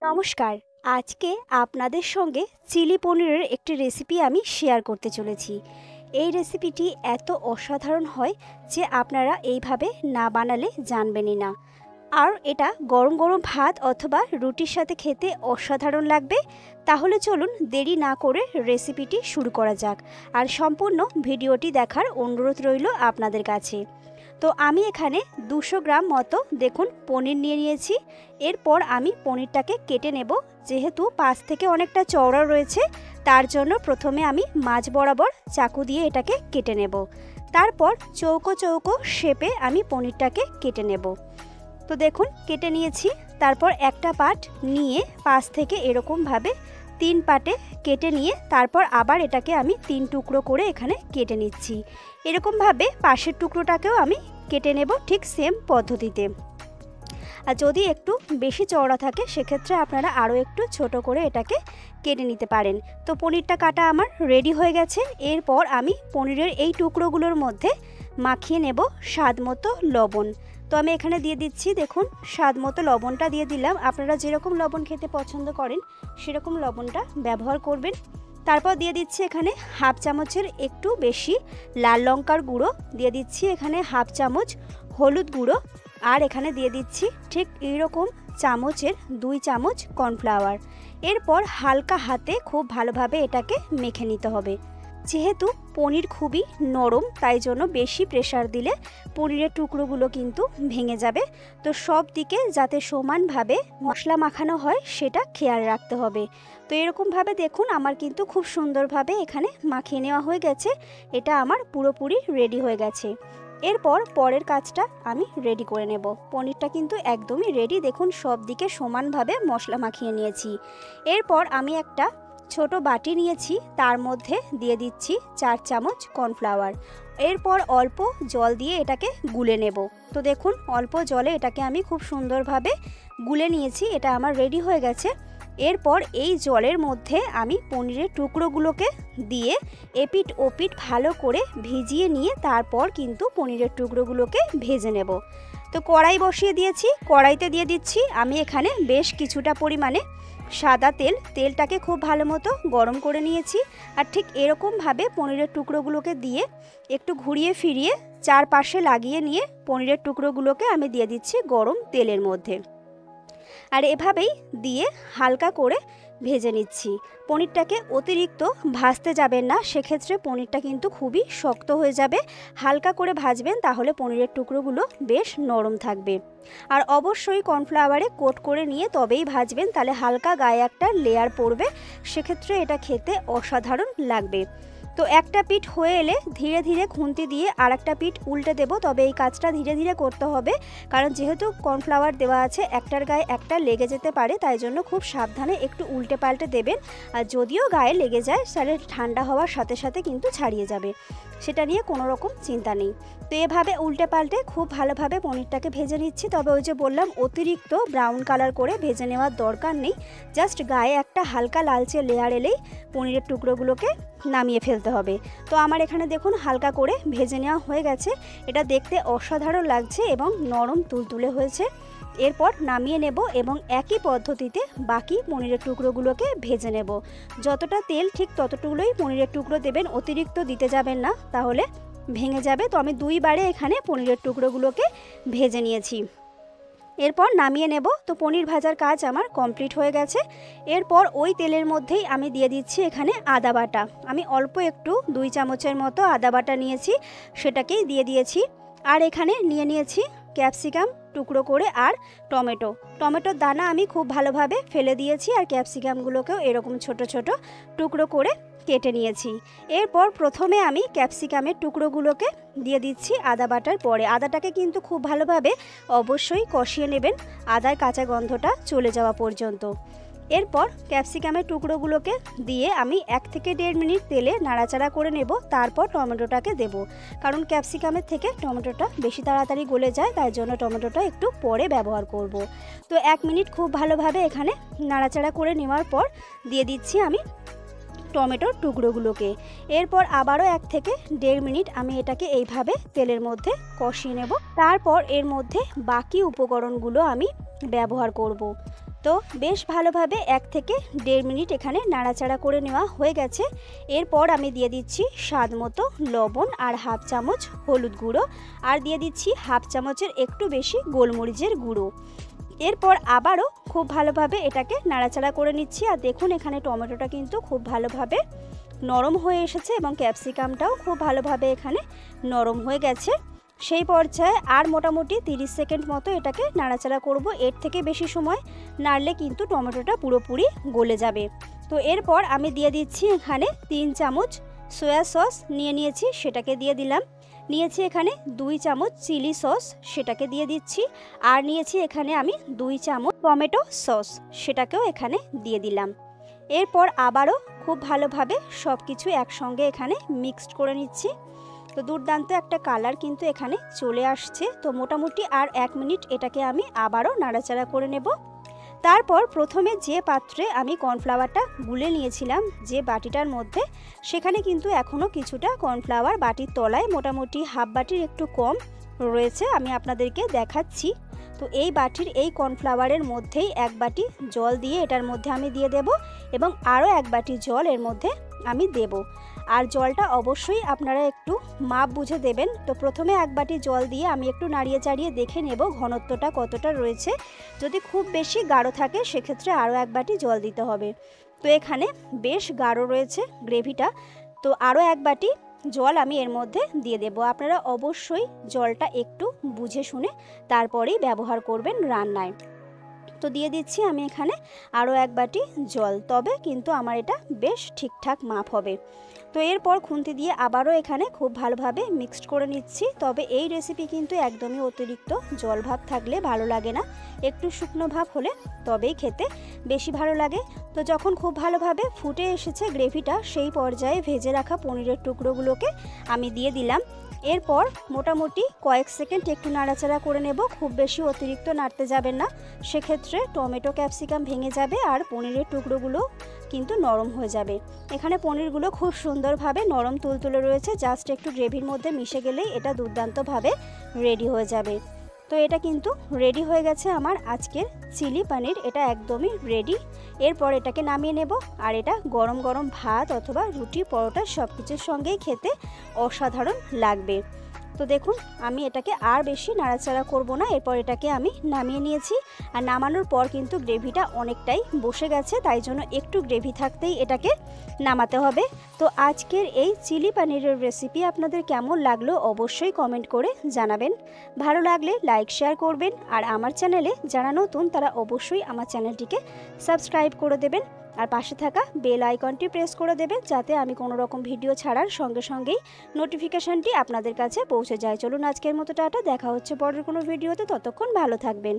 নমস্কার। আজকে আপনাদের সঙ্গে চিলি পনিরের একটি রেসিপি আমি শেয়ার করতে চলেছি। এই রেসিপিটি এত অসাধারণ হয় যে আপনারা এইভাবে না বানালে জানবেনই না। আর এটা গরম গরম ভাত অথবা রুটির সাথে খেতে অসাধারণ লাগবে। তাহলে চলুন দেরি না করে রেসিপিটি শুরু করা যাক। আর সম্পূর্ণ ভিডিওটি দেখার অনুরোধ রইল আপনাদের কাছে। তো আমি এখানে 200 গ্রাম মতো দেখুন পনির নিয়ে নিয়েছি। এরপর আমি পনিরটাকে কেটে নেব। যেহেতু পাশ থেকে অনেকটা চওড়া রয়েছে, তার জন্য প্রথমে আমি মাঝ বরাবর চাকু দিয়ে এটাকে কেটে নেব। তারপর চৌকো চৌকো শেপে আমি পনিরটাকে কেটে নেব। তো দেখুন কেটে নিয়েছি। তারপর একটা পার্ট নিয়ে পাশ থেকে এরকমভাবে 3 পার্টে কেটে নিয়ে তারপর আবার এটাকে আমি 3 টুকরো করে এখানে কেটে নিচ্ছি। এরকমভাবে পাশের টুকরোটাকেও আমি কেটে নেব ঠিক সেম পদ্ধতিতে। আর যদি একটু বেশি চওড়া থাকে সেক্ষেত্রে আপনারা আরও একটু ছোট করে এটাকে কেটে নিতে পারেন। তো পনিরটা কাটা আমার রেডি হয়ে গেছে। এরপর আমি পনিরের এই টুকরোগুলোর মধ্যে মাখিয়ে নেব স্বাদ মতো লবণ। তো আমি এখানে দিয়ে দিচ্ছি, দেখুন স্বাদ মতো লবণটা দিয়ে দিলাম। আপনারা যেরকম লবণ খেতে পছন্দ করেন সেরকম লবণটা ব্যবহার করবেন। তারপর দিয়ে দিচ্ছি এখানে হাফ চামচের একটু বেশি লাল লঙ্কার গুঁড়ো, দিয়ে দিচ্ছি এখানে হাফ চামচ হলুদ গুঁড়ো, আর এখানে দিয়ে দিচ্ছি ঠিক এইরকম চামচের 2 চামচ কর্নফ্লাওয়ার। এরপর হালকা হাতে খুব ভালোভাবে এটাকে মেখে নিতে হবে। যেহেতু পনির খুবই নরম, তাই জন্য বেশি প্রেসার দিলে পনিরের টুকরোগুলো কিন্তু ভেঙে যাবে। তো সব দিকে যাতে সমানভাবে মশলা মাখানো হয় সেটা খেয়াল রাখতে হবে। তো এরকমভাবে দেখুন আমার কিন্তু খুব সুন্দরভাবে এখানে মাখিয়ে নেওয়া হয়ে গেছে। এটা আমার পুরোপুরি রেডি হয়ে গেছে। এরপর পরের কাজটা আমি রেডি করে নেব। পনিরটা কিন্তু একদমই রেডি, দেখুন সব দিকে সমানভাবে মশলা মাখিয়ে নিয়েছি। এরপর আমি একটা ছোট বাটি নিয়েছি, তার মধ্যে দিয়ে দিচ্ছি 4 চামচ কর্নফ্লাওয়ার। এরপর অল্প জল দিয়ে এটাকে গুলে নেব। তো দেখুন অল্প জলে এটাকে আমি খুব সুন্দরভাবে গুলে নিয়েছি। এটা আমার রেডি হয়ে গেছে। এরপর এই জলের মধ্যে আমি পনিরের টুকরোগুলোকে দিয়ে এপিট ওপিট ভালো করে ভিজিয়ে নিয়ে তারপর কিন্তু পনিরের টুকরোগুলোকে ভেজে নেব। তো কড়াই বসিয়ে দিয়েছি, কড়াইতে দিয়ে দিচ্ছি আমি এখানে বেশ কিছুটা পরিমাণে সাদা তেল। তেলটাকে খুব ভালো মতো গরম করে নিয়েছি। আর ঠিক এরকমভাবে পনিরের টুকরোগুলোকে দিয়ে একটু ঘুরিয়ে ফিরিয়ে চারপাশে লাগিয়ে নিয়ে পনিরের টুকরোগুলোকে আমি দিয়ে দিচ্ছি গরম তেলের মধ্যে। আর এভাবেই দিয়ে হালকা করে ভেজে নিচ্ছি। পনিরটাকে অতিরিক্ত ভাজতে যাবেন না, সেক্ষেত্রে পনিরটা কিন্তু খুবই শক্ত হয়ে যাবে। হালকা করে ভাজবেন, তাহলে পনিরের টুকরোগুলো বেশ নরম থাকবে। আর অবশ্যই কর্নফ্লাওয়ারে কোট করে নিয়ে তবেই ভাজবেন, তাহলে হালকা গায়ে একটা লেয়ার পড়বে, সেক্ষেত্রে এটা খেতে অসাধারণ লাগবে। তো একটা পিঠ হয়ে এলে ধীরে ধীরে খুন্তি দিয়ে আর একটা পিঠ উল্টে দেব। তবে এই কাজটা ধীরে ধীরে করতে হবে, কারণ যেহেতু কর্নফ্লাওয়ার দেওয়া আছে একটার গায়ে একটা লেগে যেতে পারে, তাই জন্য খুব সাবধানে একটু উল্টে পাল্টে দেবেন। আর যদিও গায়ে লেগে যায় তাহলে ঠান্ডা হওয়ার সাথে সাথে কিন্তু ছাড়িয়ে যাবে, সেটা নিয়ে কোনো রকম চিন্তা নেই। তো এভাবে উল্টে পাল্টে খুব ভালোভাবে পনিরটাকে ভেজে নিচ্ছি। তবে ওই যে বললাম অতিরিক্ত ব্রাউন কালার করে ভেজে নেওয়ার দরকার নেই, জাস্ট গায়ে একটা হালকা লালচে লেয়ার এলেই পনিরের টুকরোগুলোকে নামিয়ে ফেলতে হবে। তো আমার এখানে দেখুন হালকা করে ভেজে নেওয়া হয়ে গেছে। এটা দেখতে অসাধারণ লাগছে এবং নরম তুলতুলে হয়েছে। এরপর নামিয়ে নেব এবং একই পদ্ধতিতে বাকি পনিরের টুকরোগুলোকে ভেজে নেব। যতটা তেল ঠিক ততটুকুই পনিরের টুকরো দেবেন, অতিরিক্ত দিতে যাবেন না, তাহলে ভেঙে যাবে। তো আমি 2 বারে এখানে পনিরের টুকরোগুলোকে ভেজে নিয়েছি। এরপর নামিয়ে নেব। তো পনির ভাজার কাজ আমার কমপ্লিট হয়ে গেছে। এরপর ওই তেলের মধ্যেই আমি দিয়ে দিচ্ছি এখানে আদা বাটা। আমি অল্প একটু 2 চামচের মতো আদা বাটা নিয়েছি, সেটাকেই দিয়ে দিয়েছি। আর এখানে নিয়ে নিয়েছি ক্যাপসিকাম টুকরো করে আর টমেটোর দানা আমি খুব ভালোভাবে ফেলে দিয়েছি। আর ক্যাপসিকামগুলোকেও এরকম ছোট ছোট টুকরো করে কেটে নিয়েছি। এরপর প্রথমে আমি ক্যাপসিকামের টুকরোগুলোকে দিয়ে দিচ্ছি আদা বাটার পরে। আদাটাকে কিন্তু খুব ভালোভাবে অবশ্যই কষিয়ে নেবেন, আদার কাঁচা গন্ধটা চলে যাওয়া পর্যন্ত। এরপর ক্যাপসিকামের টুকরোগুলোকে দিয়ে আমি 1 থেকে 1.5 মিনিট তেলে নাড়াচাড়া করে নেব। তারপর টমেটোটাকে দেব, কারণ ক্যাপসিকামের থেকে টমেটোটা বেশি তাড়াতাড়ি গলে যায়, তাই জন্য টমেটোটা একটু পরে ব্যবহার করব। তো 1 মিনিট খুব ভালোভাবে এখানে নাড়াচাড়া করে নেওয়ার পর দিয়ে দিচ্ছি আমি টমেটোর টুকরোগুলোকে। এরপর আবারও 1 থেকে 1.5 মিনিট আমি এটাকে এইভাবে তেলের মধ্যে কষিয়ে নেব। তারপর এর মধ্যে বাকি উপকরণগুলো আমি ব্যবহার করব। তো বেশ ভালোভাবে 1 থেকে 1.5 মিনিট এখানে নাড়াচাড়া করে নেওয়া হয়ে গেছে। এরপর আমি দিয়ে দিচ্ছি স্বাদ মতো লবণ আর হাফ চামচ হলুদ গুঁড়ো, আর দিয়ে দিচ্ছি হাফ চামচের একটু বেশি গোলমরিচের গুঁড়ো। এরপর আবারও খুব ভালোভাবে এটাকে নাড়াচাড়া করে নিচ্ছি। আর দেখুন এখানে টমেটোটা কিন্তু খুব ভালোভাবে নরম হয়ে এসেছে এবং ক্যাপসিকামটাও খুব ভালোভাবে এখানে নরম হয়ে গেছে। সেই পর্যায়ে আর মোটামুটি 30 সেকেন্ড মতো এটাকে নাড়াচাড়া করব। এর থেকে বেশি সময় নাড়লে কিন্তু টমেটোটা পুরোপুরি গলে যাবে। তো এরপর আমি দিয়ে দিচ্ছি এখানে 3 চামচ সয়া সস নিয়েছি, সেটাকে দিয়ে দিলাম। নিয়েছি এখানে 2 চামচ চিলি সস, সেটাকে দিয়ে দিচ্ছি। আর নিয়েছি এখানে আমি 2 চামচ টমেটো সস, সেটাকেও এখানে দিয়ে দিলাম। এরপর আবারও খুব ভালোভাবে সব কিছু একসঙ্গে এখানে মিক্সড করে নিচ্ছি। তো দুর্দান্ত একটা কালার কিন্তু এখানে চলে আসছে। তো মোটামুটি আর 1 মিনিট এটাকে আমি আবারও নাড়াচাড়া করে নেব। তারপর প্রথমে যে পাত্রে আমি কর্নফ্লাওয়ারটা গুলে নিয়েছিলাম যে বাটিটার মধ্যে, সেখানে কিন্তু এখনও কিছুটা কর্নফ্লাওয়ার বাটির তলায় মোটামুটি হাফ বাটির একটু কম রয়েছে, আমি আপনাদেরকে দেখাচ্ছি। তো এই বাটির এই কর্নফ্লাওয়ারের মধ্যেই 1 বাটি জল দিয়ে এটার মধ্যে আমি দিয়ে দেব এবং আরও 1 বাটি জল এর মধ্যে আমি দেব। আর জলটা অবশ্যই আপনারা একটু মাপ বুঝে দেবেন। তো প্রথমে 1 বাটি জল দিয়ে আমি একটু নাড়িয়ে চাড়িয়ে দেখে নেব ঘনত্বটা কতটা রয়েছে। যদি খুব বেশি গাঢ় থাকে সেক্ষেত্রে আরও 1 বাটি জল দিতে হবে। তো এখানে বেশ গাঢ় রয়েছে গ্রেভিটা, তো আরও 1 বাটি জল আমি এর মধ্যে দিয়ে দেব। আপনারা অবশ্যই জলটা একটু বুঝে শুনে তারপরেই ব্যবহার করবেন রান্নায়। তো দিয়ে দিচ্ছি আমি এখানে আরও 1 বাটি জল, তবে কিন্তু আমার এটা বেশ ঠিকঠাক মাপ হবে। তো এরপর খুন্তি দিয়ে আবারও এখানে খুব ভালোভাবে মিক্সড করে নিচ্ছি। তবে এই রেসিপি কিন্তু একদমই অতিরিক্ত জল ভাব থাকলে ভালো লাগে না, একটু শুকনো ভাব হলে তবেই খেতে বেশি ভালো লাগে। তো যখন খুব ভালোভাবে ফুটে এসেছে গ্রেভিটা, সেই পর্যায়ে ভেজে রাখা পনিরের টুকরোগুলোকে আমি দিয়ে দিলাম। এরপর মোটামুটি কয়েক সেকেন্ড একটু নাড়াচাড়া করে নেব, খুব বেশি অতিরিক্ত নাড়তে যাবেন না, সেক্ষেত্রে টমেটো ক্যাপসিকাম ভেঙে যাবে আর পনিরের টুকরোগুলো কিন্তু নরম হয়ে যাবে। এখানে পনিরগুলো খুব সুন্দরভাবে নরম তুলতুলে রয়েছে, জাস্ট একটু গ্রেভির মধ্যে মিশে গেলেই এটা দুর্দান্তভাবে রেডি হয়ে যাবে। তো এটা কিন্তু রেডি হয়ে গেছে আমার আজকের চিলি পনির, এটা একদমই রেডি। এরপর এটাকে নামিয়ে নেব, আর এটা গরম গরম ভাত অথবা রুটি পরোটা সব কিছুর সঙ্গেই খেতে অসাধারণ লাগবে। তো দেখুন আমি এটাকে আর বেশি নাড়াচাড়া করব না, এরপর এটাকে আমি নামিয়ে নিয়েছি। আর নামানোর পর কিন্তু গ্রেভিটা অনেকটাই বসে গেছে, তাই জন্য একটু গ্রেভি থাকতেই এটাকে নামাতে হবে। তো আজকের এই চিলি পনিরের রেসিপি আপনাদের কেমন লাগলো অবশ্যই কমেন্ট করে জানাবেন। ভালো লাগলে লাইক শেয়ার করবেন, আর আমার চ্যানেলে যারা নতুন তারা অবশ্যই আমার চ্যানেলটিকে সাবস্ক্রাইব করে দেবেন, আর পাশে থাকা বেল আইকনটি প্রেস করে দেবেন, যাতে আমি কোনো রকম ভিডিও ছাড়ার সঙ্গে সঙ্গেই নোটিফিকেশানটি আপনাদের কাছে পৌঁছে যায়। চলুন আজকের মতো টাটা, দেখা হচ্ছে পরের কোনো ভিডিওতে, ততক্ষণ ভালো থাকবেন।